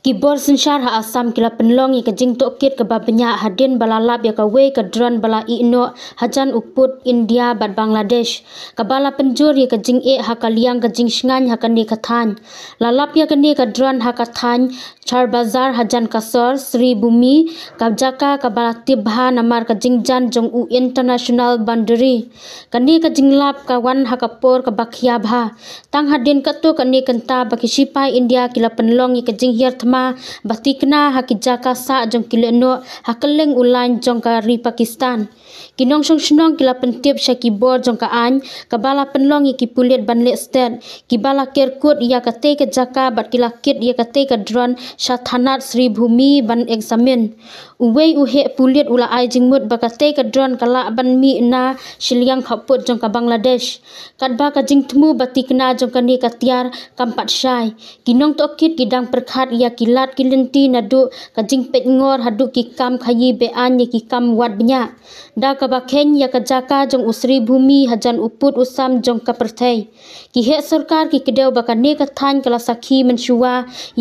Kibor sensar ha Assam kila penlong ya kajing tokit ke babnya hadin balalap ya kawe ke dron bala ino hajan uput India bat Bangladesh kabala penjur ya kajing ha kaliang kajing shngan ha kani kathan lalap ya kani ke dron ha kathan char bazar hajan kasor Sri Bumi kabjaka kabala tibha namar kajing jan jong u international boundary kani kajing lap kawan ha kapor ke bakhya bha tang hadin katu kani kenta bakisipai India kila penlong ya kajing hier batikna hakijaka sa jong kileno hakeleng ulan jong kari Pakistan kinong shnong kila pentip syakibor jong ka an kabala penlong ki pulit banle state kibala kerkut ya kate ke jaka bat kila kit ya kate ke dron shathanat Sri Bhumi ban examen uwe uhe pulit ula ai jingmut bakate ke dron kala ban mi na shiliang khaput jong ka Bangladesh kadba ka jingtmu batikna jong kani katiar kampat syai kinong tokit kidang perkhat ya kilat kilenti nadu kajing pet ngor hadu ki kam khayi be an ki kam wat bnya da ka bakhen ya kajaka jong usri Bhumi hajan uput usam jong ka perthai ki he sarkar ki kedeu bakane ka than kala sakhi mensuwa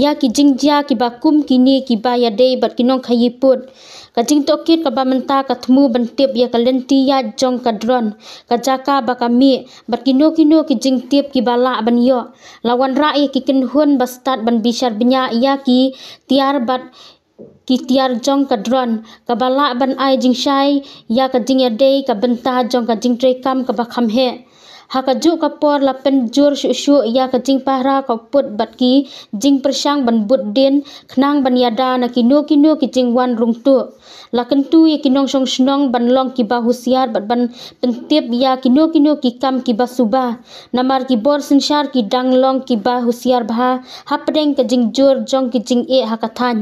ya ki jingjia ki bakum kini ki ba ya dei bat kinong khayi put kajing tokit ka bamenta kathmu bantip ya kalenti ya jong ka dron kajaka bakami bat kino ki jing tip ki bala banyo lawan rai ki kenhun bastat ban bishar bnya ya ki tiar bat ki tiar jong ka dron kabala ban ai jing shai ya ka jing ya dei ka benta jong ka jing tre kam ka bakham he hakaju kapor la penjur shu ya ka jing pahra ka put bat ki jing persang ban but din khnang ban yada na kino ki jing wan rung tu la kentu ya kinong song snong ban long ki ba husiar bat ban pentip ya kino ki kam ki ba suba namar ki bor sensar ki dang long ki ba husiar bha hapdeng ka jing jur jong ki jing hakathan